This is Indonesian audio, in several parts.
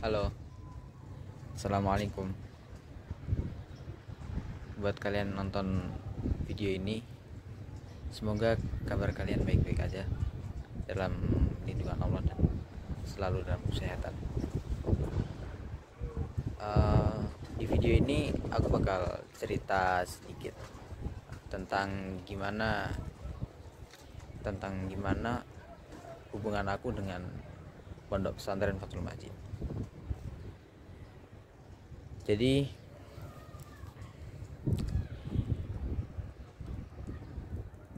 Halo, assalamualaikum. Buat kalian nonton video ini, semoga kabar kalian baik-baik aja dalam lindungan Allah dan selalu dalam kesehatan. Di video ini aku bakal cerita sedikit tentang gimana hubungan aku dengan Pondok Pesantren Fathul Majid. Jadi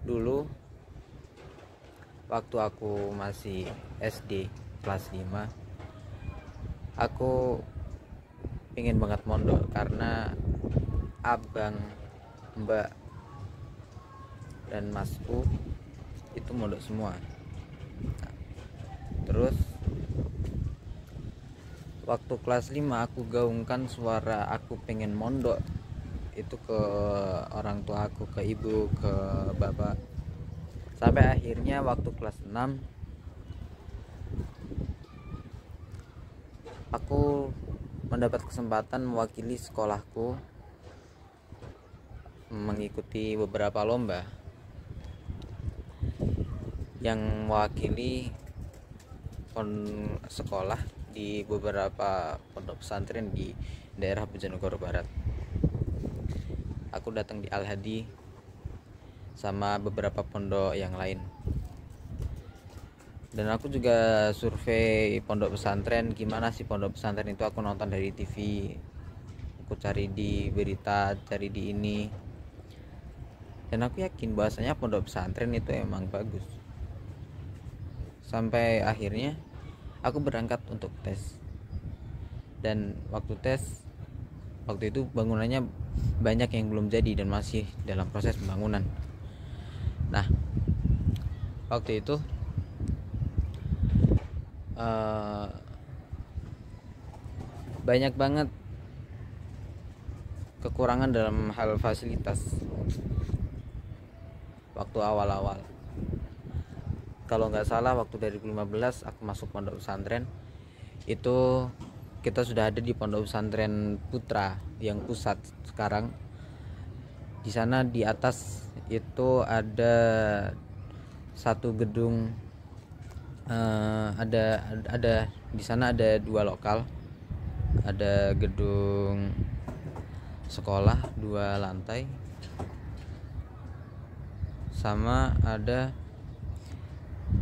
dulu waktu aku masih SD kelas 5, aku pengen banget mondok karena abang, mbak, dan masku itu mondok semua. Terus waktu kelas 5 aku gaungkan suara aku pengen mondok itu ke orang tua aku, ke ibu, ke bapak. Sampai akhirnya waktu kelas 6 aku mendapat kesempatan mewakili sekolahku mengikuti beberapa lomba yang mewakili sekolah di beberapa pondok pesantren di daerah Bojonegoro Barat. Aku datang di Al-Hadi sama beberapa pondok yang lain. Dan aku juga survei pondok pesantren, gimana sih pondok pesantren itu. Aku nonton dari TV, aku cari di berita, cari di ini, dan aku yakin bahwasanya pondok pesantren itu emang bagus. Sampai akhirnya aku berangkat untuk tes, dan waktu itu bangunannya banyak yang belum jadi dan masih dalam proses pembangunan. Nah, waktu itu banyak banget kekurangan dalam hal fasilitas waktu awal-awal. Kalau nggak salah waktu 2015 aku masuk pondok pesantren itu, kita sudah ada di pondok pesantren Putra yang pusat sekarang. Di sana di atas itu ada satu gedung, ada di sana ada 2 lokal, ada gedung sekolah 2 lantai, sama ada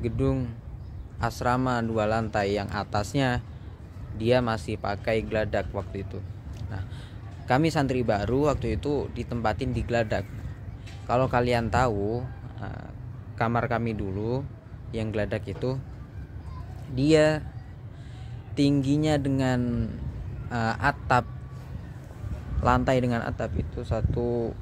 gedung asrama 2 lantai yang atasnya dia masih pakai geladak waktu itu. Nah, kami santri baru waktu itu ditempatin di geladak. Kalau kalian tahu, kamar kami dulu yang geladak itu, dia tingginya dengan atap, lantai dengan atap itu satu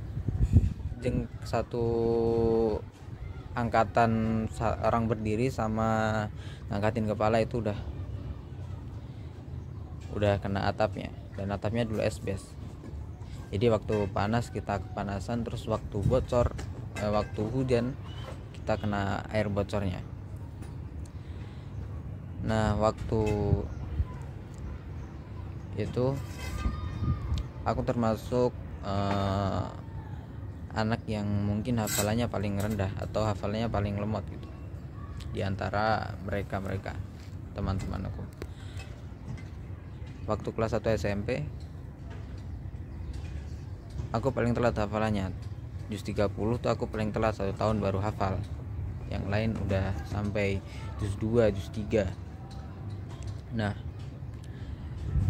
angkatan orang berdiri sama ngangkatin kepala itu udah kena atapnya, dan atapnya dulu esbes. Jadi waktu panas kita kepanasan, terus waktu bocor, waktu hujan kita kena air bocornya. Nah, waktu itu aku termasuk anak yang mungkin hafalannya paling rendah atau hafalannya paling lemot gitu di antara mereka teman-teman aku. Waktu kelas 1 SMP aku paling telat hafalannya. Juz 30 tuh aku paling telat 1 tahun baru hafal. Yang lain udah sampai juz 2, juz 3. Nah,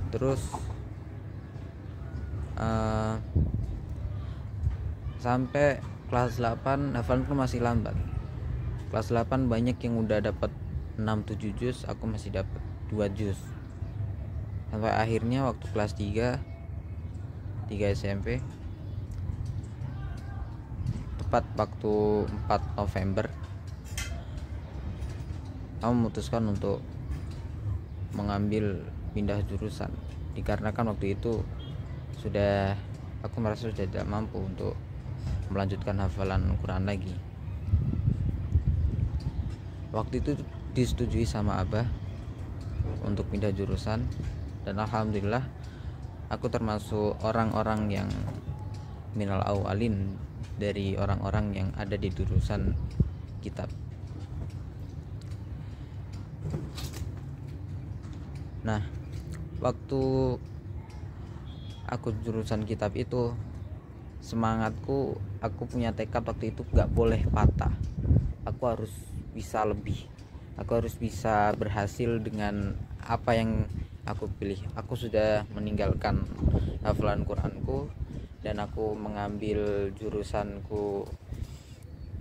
terus sampai kelas 8 hafalanku masih lambat. Kelas 8 banyak yang udah dapat 6-7 juz, aku masih dapat 2 juz. Sampai akhirnya waktu kelas 3 SMP, tepat waktu 4 November, kamu memutuskan untuk mengambil pindah jurusan, dikarenakan waktu itu aku merasa sudah tidak mampu untuk melanjutkan hafalan Quran lagi. Waktu itu disetujui sama abah untuk pindah jurusan, dan alhamdulillah aku termasuk orang-orang yang minal awalin dari orang-orang yang ada di jurusan kitab. Nah, waktu aku jurusan kitab itu, semangatku, aku punya tekad waktu itu gak boleh patah. Aku harus bisa lebih, aku harus bisa berhasil dengan apa yang aku pilih. Aku sudah meninggalkan hafalan Quranku dan aku mengambil jurusanku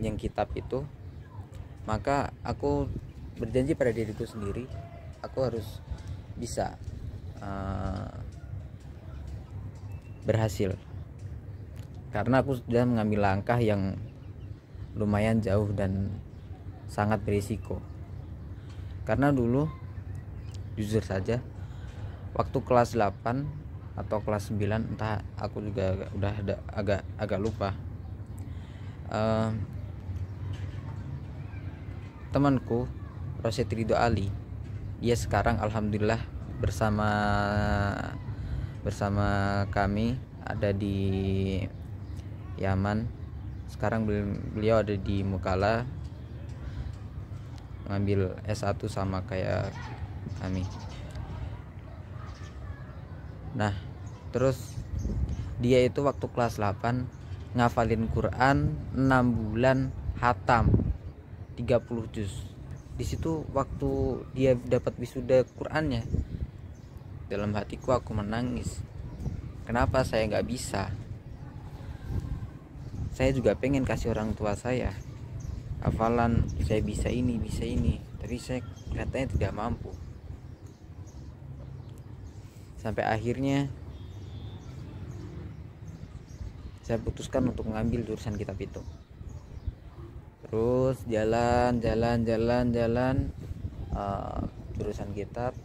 yang kitab itu. Maka aku berjanji pada diriku sendiri, aku harus bisa berhasil, karena aku sudah mengambil langkah yang lumayan jauh dan sangat berisiko. Karena dulu jujur saja, waktu kelas 8 atau kelas 9, entah, aku juga udah agak lupa, temanku Rosyid Ridho Ali, dia sekarang alhamdulillah bersama kami ada di Yaman. Sekarang beliau ada di Mukalla ngambil S1 sama kayak kami. Nah, terus dia itu waktu kelas 8 ngafalin Quran 6 bulan, hatam 30 juz. Di situ waktu dia dapat wisuda Qurannya, dalam hatiku aku menangis. Kenapa saya nggak bisa? Saya juga pengen kasih orang tua saya hafalan, saya bisa ini, tapi saya katanya tidak mampu. Sampai akhirnya saya putuskan untuk mengambil jurusan kitab itu. Terus jalan jurusan kitab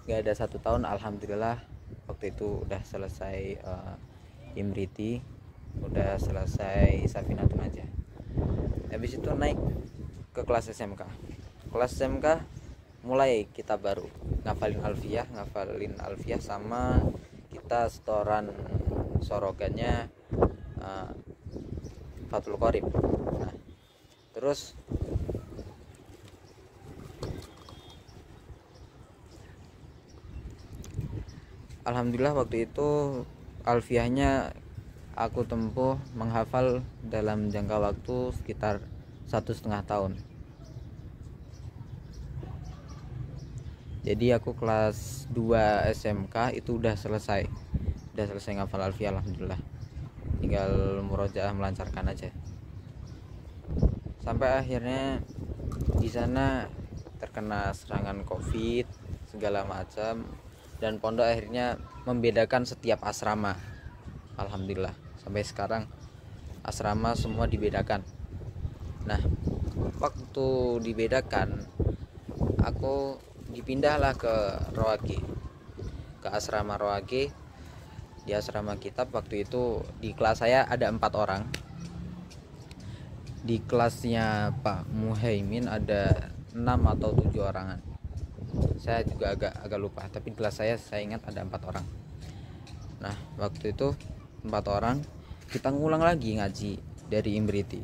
gak ada 1 tahun, alhamdulillah waktu itu udah selesai Imriti, udah selesai Safinatun aja. Habis itu naik ke kelas SMK. Kelas SMK mulai kitab baru, ngafalin alfiyah sama kita setoran sorogannya Fathul Qorib. Nah, terus alhamdulillah waktu itu alfiyahnya aku tempuh menghafal dalam jangka waktu sekitar 1,5 tahun. Jadi aku kelas 2 SMK itu udah selesai ngafal alfiyah, alhamdulillah. Tinggal murojaah melancarkan aja. Sampai akhirnya di sana terkena serangan Covid segala macam, dan pondok akhirnya membedakan setiap asrama. Alhamdulillah sampai sekarang asrama semua dibedakan. Nah, waktu dibedakan aku dipindahlah ke Rawage, ke asrama Rawage. Di asrama kitab waktu itu di kelas saya ada 4 orang. Di kelasnya Pak Muhaimin ada 6 atau 7 orangan. Saya juga agak lupa, tapi di kelas saya ingat ada 4 orang. Nah, waktu itu 4 orang kita ngulang lagi ngaji dari Imriti.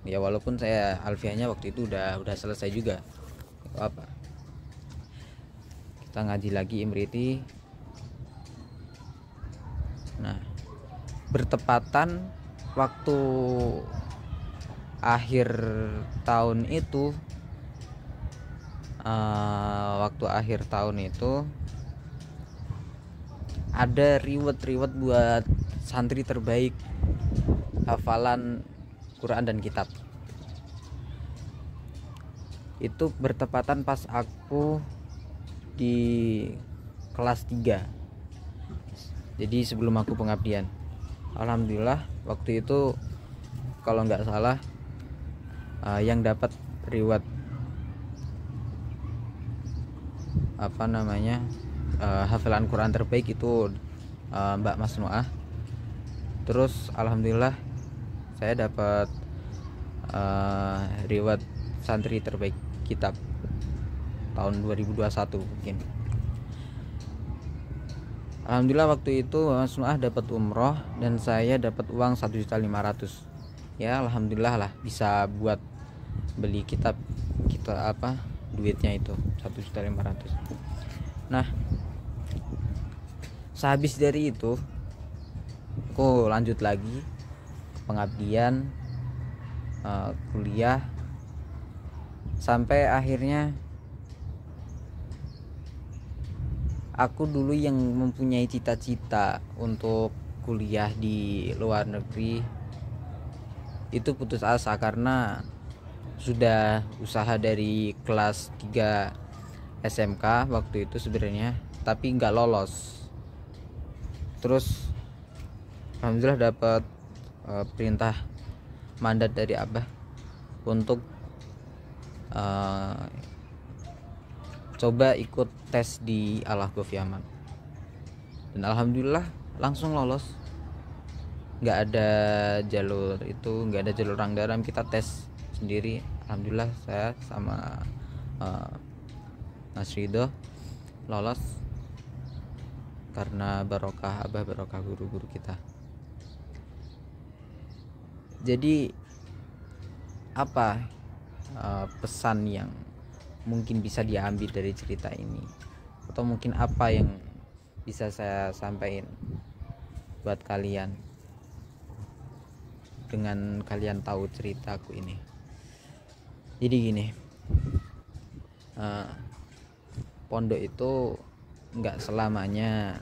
Ya walaupun saya alfiahnya waktu itu udah selesai juga. Apa? Kita ngaji lagi Imriti. Nah, bertepatan waktu akhir tahun itu, ada reward buat santri terbaik hafalan Quran dan kitab. Itu bertepatan pas aku di kelas 3. Jadi sebelum aku pengabdian. Alhamdulillah waktu itu kalau nggak salah yang dapat reward hafalan Quran terbaik itu Mbak Masnuah. Terus alhamdulillah saya dapat reward santri terbaik kitab. tahun 2021 mungkin. Alhamdulillah waktu itu Mama Sunnah dapat umroh dan saya dapat uang 1.500.000. Ya alhamdulillah lah, bisa buat beli kitab kita duitnya itu 1.500.000. Nah, sehabis dari itu aku lanjut lagi ke pengabdian, kuliah, sampai akhirnya aku dulu yang mempunyai cita-cita untuk kuliah di luar negeri itu putus asa karena sudah usaha dari kelas 3 SMK waktu itu sebenarnya, tapi nggak lolos. Terus alhamdulillah dapat perintah mandat dari Abah untuk coba ikut tes di Al-Ahqaf Yaman, dan alhamdulillah langsung lolos. Nggak ada jalur itu, nggak ada jalur Rangdaram, kita tes sendiri. Alhamdulillah saya sama Mas Ridho lolos karena barokah Abah, barokah guru-guru kita. Jadi apa pesan yang mungkin bisa diambil dari cerita ini, atau mungkin apa yang bisa saya sampaikan buat kalian dengan kalian tahu ceritaku ini? Jadi gini, pondok itu nggak selamanya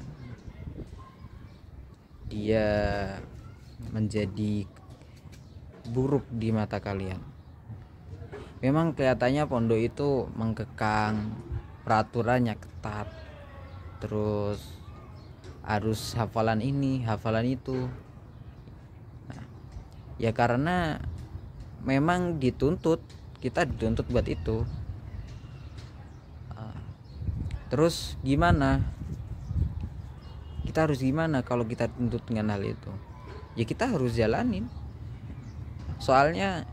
dia menjadi buruk di mata kalian. Memang kelihatannya pondok itu mengkekang, peraturannya ketat, terus harus hafalan ini, hafalan itu. Nah, ya karena memang kita dituntut buat itu. Terus gimana? Kita harus gimana kalau kita dituntut dengan hal itu? Ya kita harus jalanin. Soalnya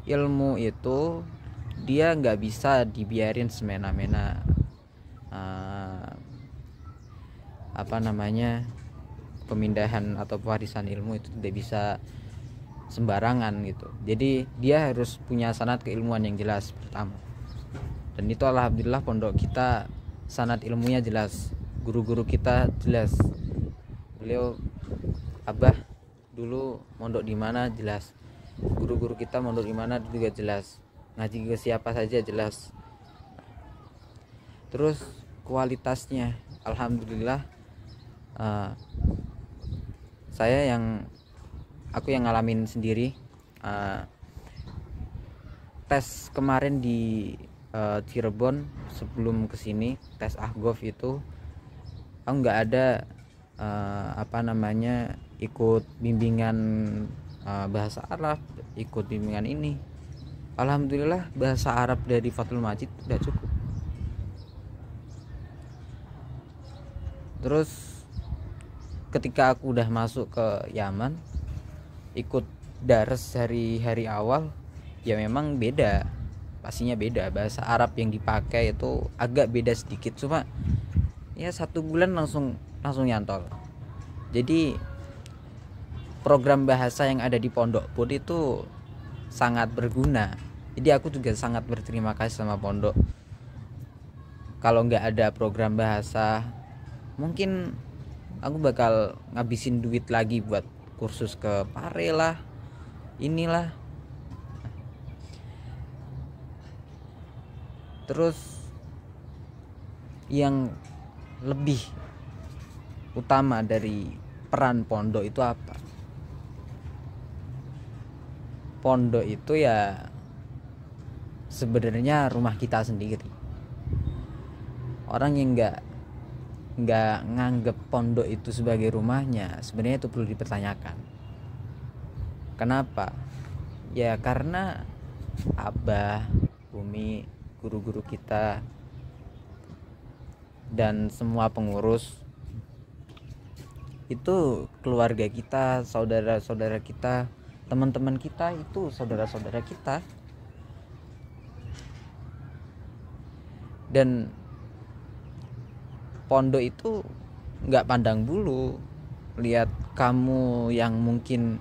ilmu itu dia nggak bisa dibiarin semena-mena, pemindahan atau pewarisan ilmu itu tidak bisa sembarangan gitu. Jadi dia harus punya sanad keilmuan yang jelas pertama, dan itu alhamdulillah pondok kita sanad ilmunya jelas, guru-guru kita jelas. Beliau Abah dulu mondok di mana jelas, guru-guru kita mondok di mana juga jelas, ngaji ke siapa saja jelas. Terus kualitasnya alhamdulillah, aku yang ngalamin sendiri. Tes kemarin di Cirebon sebelum kesini, tes Ahqaf itu aku nggak ada ikut bimbingan bahasa Arab, ikut bimbingan ini. Alhamdulillah bahasa Arab dari Fathul Majid udah cukup. Terus ketika aku udah masuk ke Yaman, ikut dars hari awal, ya memang beda, pastinya beda. Bahasa Arab yang dipakai itu agak beda sedikit, cuma ya 1 bulan langsung nyantol. Jadi program bahasa yang ada di pondok pun itu sangat berguna. Jadi aku juga sangat berterima kasih sama pondok. Kalau nggak ada program bahasa, mungkin aku bakal ngabisin duit lagi buat kursus ke Pare lah, inilah. Terus yang lebih utama dari peran pondok itu apa? Pondok itu ya sebenarnya rumah kita sendiri. Orang yang nggak nganggep pondok itu sebagai rumahnya, sebenarnya itu perlu dipertanyakan. Kenapa? Ya karena Abah, Umi, guru-guru kita, dan semua pengurus itu keluarga kita, saudara-saudara kita, teman-teman kita itu saudara-saudara kita. Dan pondok itu nggak pandang bulu. Lihat kamu yang mungkin,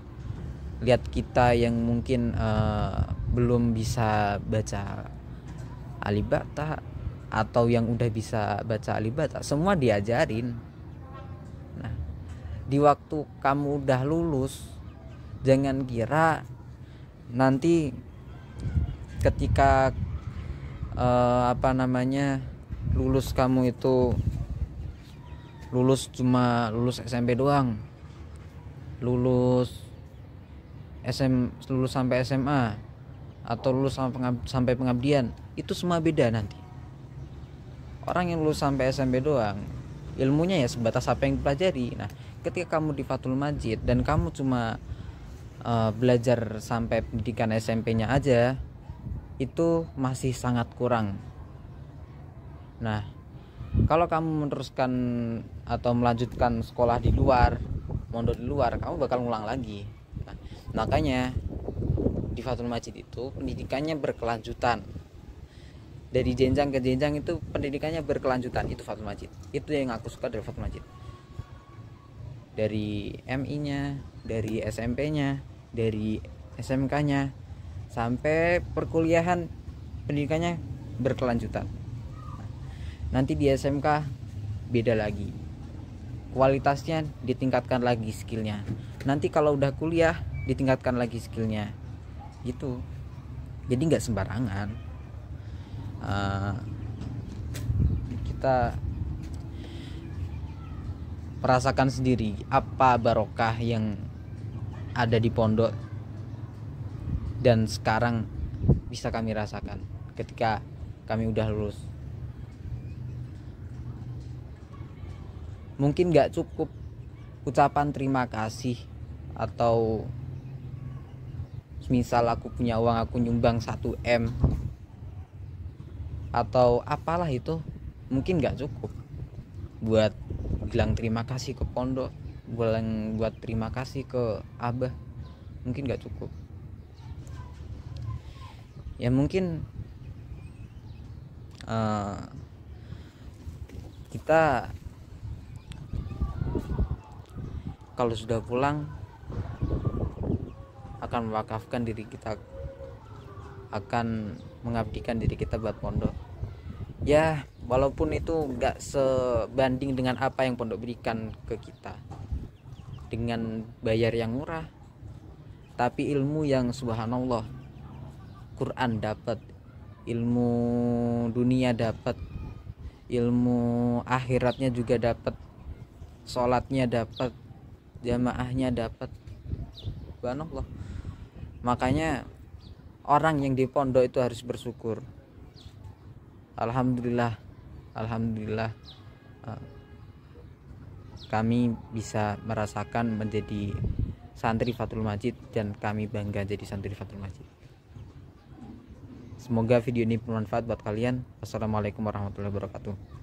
lihat kita yang mungkin belum bisa baca alibata, atau yang udah bisa baca alibata, semua diajarin. Nah, di waktu kamu udah lulus, jangan kira nanti ketika lulus, kamu itu lulus cuma lulus SMP doang, lulus sampai SMA, atau lulus sampai pengabdian, itu semua beda nanti. Orang yang lulus sampai SMP doang, ilmunya ya sebatas apa yang dipelajari. Nah, ketika kamu di Fathul Majid dan kamu cuma belajar sampai pendidikan SMP-nya aja, itu masih sangat kurang. Nah, kalau kamu meneruskan atau melanjutkan sekolah di luar, mondok di luar, kamu bakal ngulang lagi. Nah, makanya di Fathul Majid itu pendidikannya berkelanjutan. Dari jenjang ke jenjang itu pendidikannya berkelanjutan. Itu Fathul Majid. Itu yang aku suka dari Fathul Majid. Dari MI-nya, dari SMP-nya, dari SMK-nya, sampai perkuliahan pendidikannya berkelanjutan. Nanti di SMK beda lagi, kualitasnya ditingkatkan lagi skillnya. Nanti kalau udah kuliah ditingkatkan lagi skillnya gitu. Jadi nggak sembarangan. Kita merasakan sendiri apa barokah yang ada di pondok, dan sekarang bisa kami rasakan ketika kami udah lulus. Mungkin gak cukup ucapan terima kasih, atau misal aku punya uang, aku nyumbang 1M atau apalah itu, mungkin gak cukup buat bilang terima kasih ke pondok, buat terima kasih ke abah. Mungkin gak cukup. Ya mungkin kita kalau sudah pulang akan mewakafkan diri kita, akan mengabdikan diri kita buat pondok. Ya walaupun itu gak sebanding dengan apa yang pondok berikan ke kita dengan bayar yang murah, tapi ilmu yang subhanallah, Quran dapat, ilmu dunia dapat, ilmu akhiratnya juga dapat, sholatnya dapat, jamaahnya dapat. Subhanallah. Makanya orang yang di pondok itu harus bersyukur. Alhamdulillah kami bisa merasakan menjadi santri Fathul Majid, dan kami bangga jadi santri Fathul Majid. Semoga video ini bermanfaat buat kalian. Wassalamualaikum warahmatullahi wabarakatuh.